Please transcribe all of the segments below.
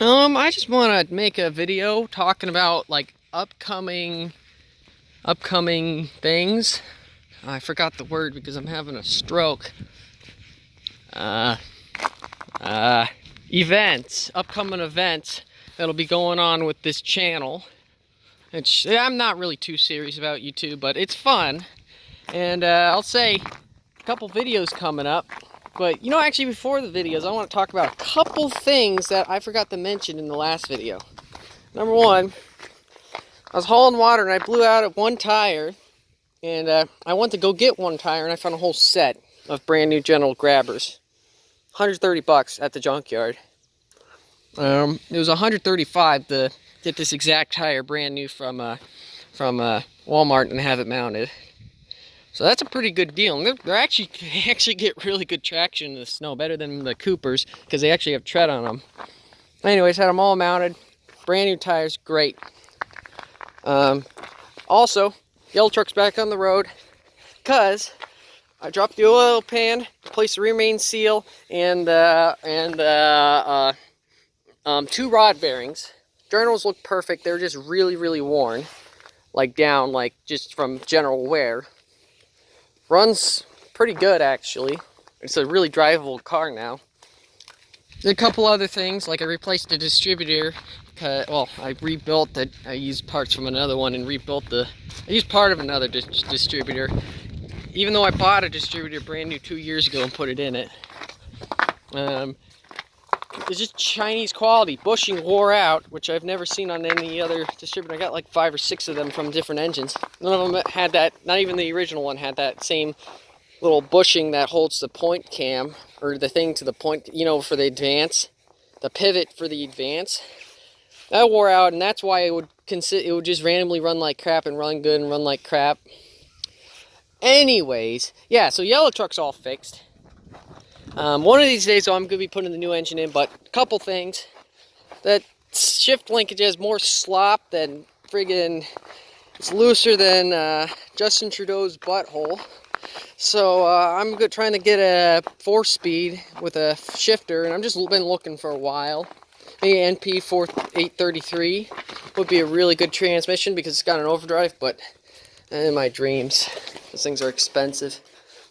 I just want to make a video talking about like upcoming things. I forgot the word because I'm having a stroke. Uh, uh, Events, upcoming events that'll be going on with this channel. I'm not really too serious about YouTube, but it's fun. And I'll say a couple videos coming up. But actually, before the videos, I want to talk about a couple things that I forgot to mention in the last video. Number one, I was hauling water and I blew out at one tire, and I went to go get one tire and I found a whole set of brand new General Grabbers. 130 bucks at the junkyard. It was 135 to get this exact tire brand new from Walmart and have it mounted. So that's a pretty good deal. And they actually get really good traction in the snow, better than the Coopers because they actually have tread on them. Anyways, had them all mounted, brand new tires, great. Also, yellow truck's back on the road because I dropped the oil pan, replaced the rear main seal, and two rod bearings. Journals look perfect. They're just really worn, like down, like just from general wear. Runs pretty good actually. It's a really drivable car now. There's a couple other things, like I replaced the distributor. Well, I rebuilt it. I used parts from another one and rebuilt I used part of another distributor. Even though I bought a distributor brand new 2 years ago and put it in it. It's just Chinese quality. Bushing wore out, which I've never seen on any other distributor. I got like 5 or 6 of them from different engines. None of them had that, not even the original one had that same little bushing that holds the point cam, or the thing to the point, for the advance. The pivot for the advance. That wore out, and that's why it would just randomly run like crap and run good and run like crap. Anyways, yeah, so yellow truck's all fixed. One of these days, so I'm going to be putting the new engine in, but a couple things. That shift linkage has more slop than friggin', it's looser than Justin Trudeau's butthole. So I'm trying to get a 4-speed with a shifter, and I've just been looking for a while. Maybe NP 833 would be a really good transmission because it's got an overdrive, but in my dreams, those things are expensive.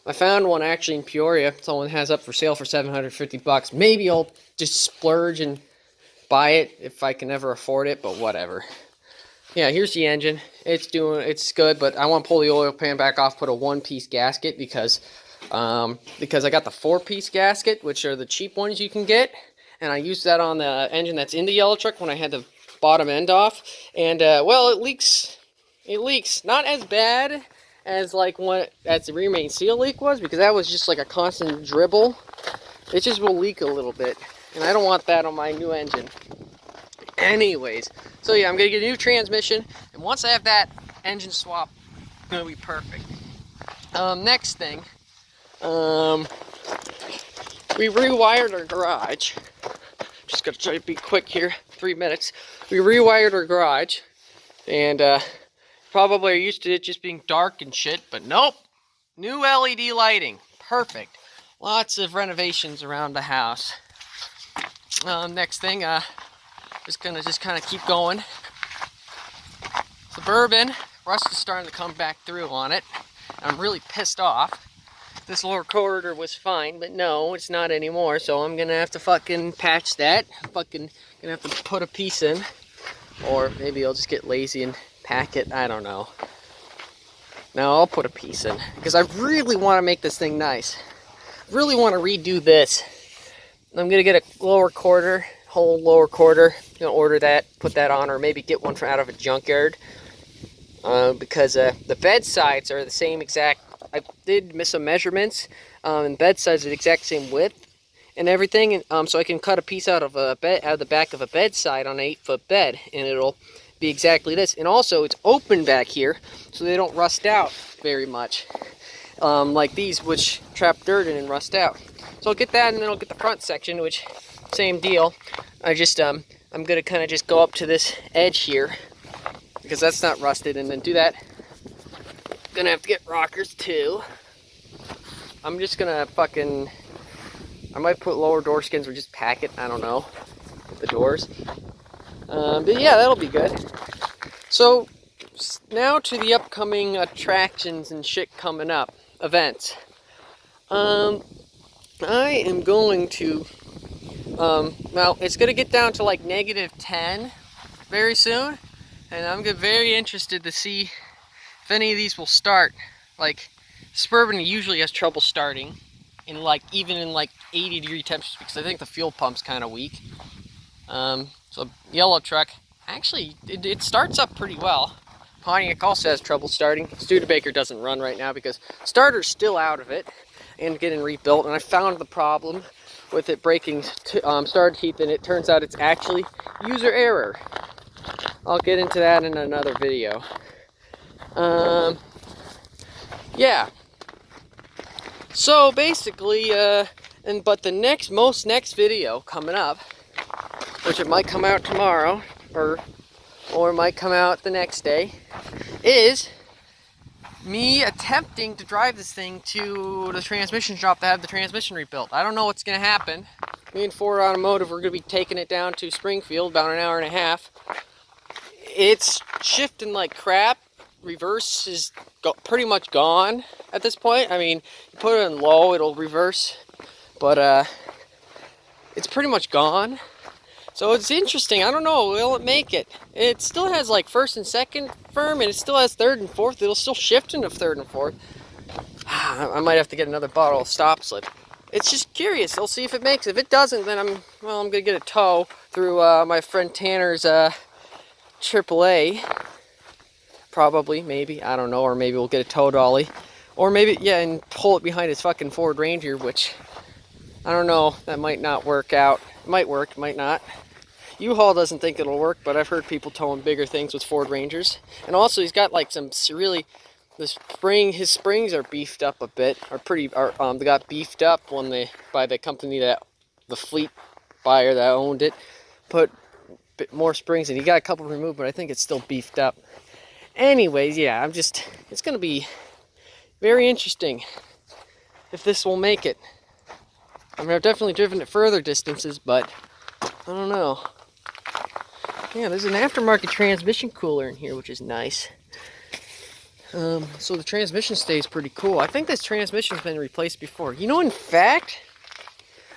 I found one actually in Peoria. Someone has up for sale for 750 bucks. Maybe I'll just splurge and buy it if I can ever afford it, but whatever. Yeah, here's the engine. It's good, but I want to pull the oil pan back off, put a 1-piece gasket because I got the 4-piece gasket, which are the cheap ones you can get, and I used that on the engine that's in the yellow truck when I had the bottom end off, and well, it leaks. It leaks. Not as bad as the rear main seal leak was, because that was just like a constant dribble. It just will leak a little bit, and I don't want that on my new engine. Anyways, so yeah, I'm gonna get a new transmission, and once I have that engine swap, it's gonna be perfect. Next thing, we rewired our garage. Just gonna try to be quick here, 3 minutes. We rewired our garage, and probably are used to it just being dark and shit, but nope. New LED lighting. Perfect. Lots of renovations around the house. Next thing, just gonna kind of keep going. Suburban. Rust is starting to come back through on it. I'm really pissed off. This lower corridor was fine, but no, it's not anymore, so I'm gonna have to fucking patch that. Gonna have to put a piece in. Or maybe I'll just get lazy and pack it. I don't know. No, I'll put a piece in because I really want to make this thing nice. Really want to redo this. I'm gonna get a lower quarter, whole lower quarter. Gonna order that, put that on, or maybe get one from out of a junkyard. Because the bed sides are the same exact. I did miss some measurements, and bed sides are the exact same width and everything. And so I can cut a piece out of the back of a bed side on an 8-foot bed, and it'll be exactly this. And also it's open back here so they don't rust out very much, like these, which trap dirt in and rust out. So I'll get that, and then I'll get the front section, which same deal. I just I'm gonna kind of just go up to this edge here because that's not rusted, and then do that. Gonna have to get rockers too. I'm just gonna I might put lower door skins or just pack it, I don't know. the doors. But yeah, that'll be good. So now to the upcoming attractions and shit coming up, events. I am going to, well, it's going to get down to like -10 very soon. And I'm very interested to see if any of these will start. Like, Suburban usually has trouble starting in like, even in like 80-degree temperatures, because I think the fuel pump's kind of weak. So yellow truck, actually, it starts up pretty well. Pontiac also has trouble starting. Studebaker doesn't run right now because starter's still out of it and getting rebuilt. And I found the problem with it breaking starter teeth, and it turns out it's actually user error. I'll get into that in another video. Yeah. So basically, but the next video coming up, which it might come out tomorrow, or it might come out the next day, is me attempting to drive this thing to the transmission shop to have the transmission rebuilt. I don't know what's going to happen. Me and Ford Automotive are going to be taking it down to Springfield, about an hour and a half. It's shifting like crap. Reverse is pretty much gone at this point. I mean, you put it in low, it'll reverse, but it's pretty much gone. So it's interesting. I don't know, will it make it? It still has like first and second firm, and it still has third and fourth. It'll still shift into third and fourth. I might have to get another bottle of stop slip. It's just curious. I'll see if it makes it. If it doesn't, then I'm gonna get a tow through my friend Tanner's AAA. Probably, maybe, I don't know, or maybe we'll get a tow dolly. Or maybe, yeah, and pull it behind his fucking Ford Ranger, which, I don't know, that might not work out. It might work, might not. U-Haul doesn't think it'll work, but I've heard people towing bigger things with Ford Rangers. And also, he's got like some really, his springs are beefed up a bit, they got beefed up by the company that, the fleet buyer that owned it, put a bit more springs in. He got a couple removed, but I think it's still beefed up. Anyways, yeah, it's going to be very interesting if this will make it. I mean, I've definitely driven it further distances, but I don't know. Yeah, there's an aftermarket transmission cooler in here, which is nice. So the transmission stays pretty cool. I think this transmission's been replaced before. You know, in fact,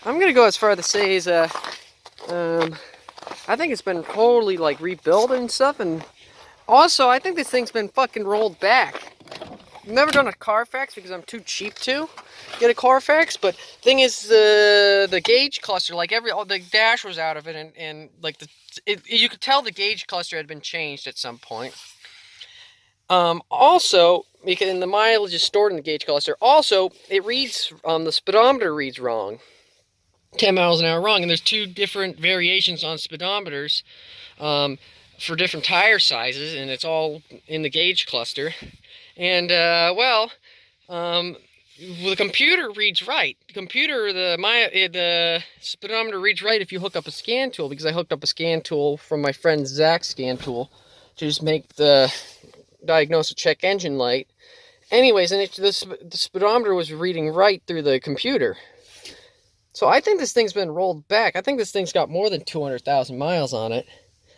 I'm going to go as far to say as, I think it's been totally, like, rebuilt and stuff, and also, I think this thing's been fucking rolled back. I've never done a Carfax because I'm too cheap to get a Carfax, but thing is, the gauge cluster, like the dash was out of it, and like you could tell the gauge cluster had been changed at some point. Also, because the mileage is stored in the gauge cluster. Also, it reads, the speedometer reads wrong. 10 miles an hour wrong, and there's two different variations on speedometers. For different tire sizes, and it's all in the gauge cluster. And the computer reads right. The speedometer reads right if you hook up a scan tool, because I hooked up a scan tool from my friend Zach's scan tool to just make the diagnose a check engine light. Anyways, and the speedometer was reading right through the computer. So I think this thing's been rolled back. I think this thing's got more than 200,000 miles on it.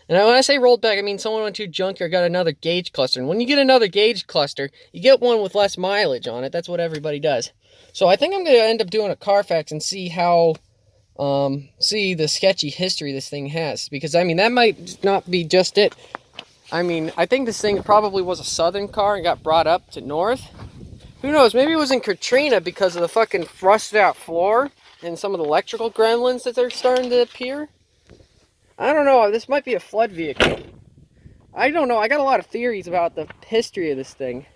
And when I say rolled back, I mean someone went to a junkyard, got another gauge cluster. And when you get another gauge cluster, you get one with less mileage on it. That's what everybody does. So I think I'm going to end up doing a Carfax and see how, see the sketchy history this thing has. Because, I mean, that might not be just it. I mean, I think this thing probably was a southern car and got brought up to north. Who knows? Maybe it was in Katrina because of the fucking rusted out floor and some of the electrical gremlins that are starting to appear. I don't know, this might be a flood vehicle. I don't know, I got a lot of theories about the history of this thing.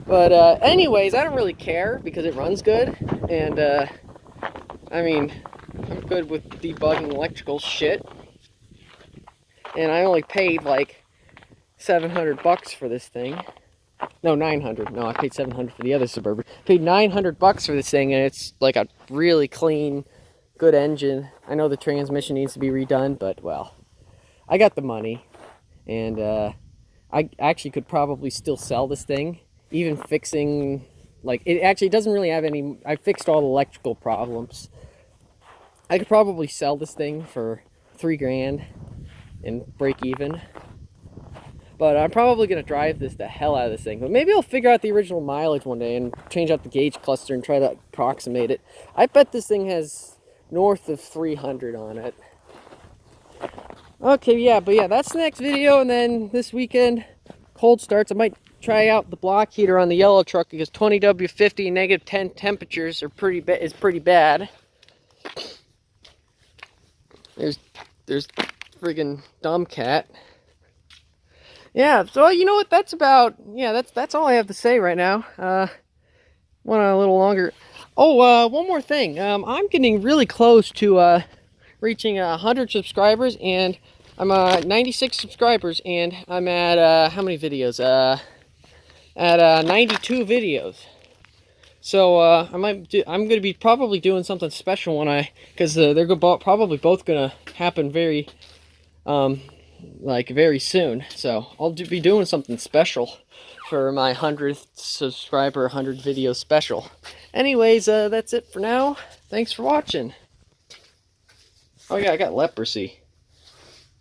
But anyways, I don't really care because it runs good. And I mean, I'm good with debugging electrical shit. And I only paid like $700 for this thing. No, 900. No, I paid 700 for the other Suburban. I paid $900 for this thing, and it's like a really clean, good engine. I know the transmission needs to be redone, but well, I got the money, and I actually could probably still sell this thing, even fixing, like, it actually doesn't really have any, I fixed all the electrical problems. I could probably sell this thing for 3 grand and break even. But I'm probably going to drive the hell out of this thing. But maybe I'll figure out the original mileage one day and change out the gauge cluster and try to approximate it. I bet this thing has north of 300 on it. Okay, yeah, but yeah, that's the next video. And then this weekend, cold starts. I might try out the block heater on the yellow truck because 20W50 -10 temperatures are pretty bad. There's friggin' dumb cat. Yeah, so you know what? That's about, yeah, that's all I have to say right now. Went on a little longer. Oh, one more thing. I'm getting really close to reaching 100 subscribers, and I'm 96 subscribers, and I'm at how many videos? At 92 videos. So I'm going to be probably doing something special when because they're probably both going to happen very very soon. So I'll be doing something special for my 100th subscriber, 100 video special. Anyways, that's it for now. Thanks for watching. Oh yeah, I got leprosy.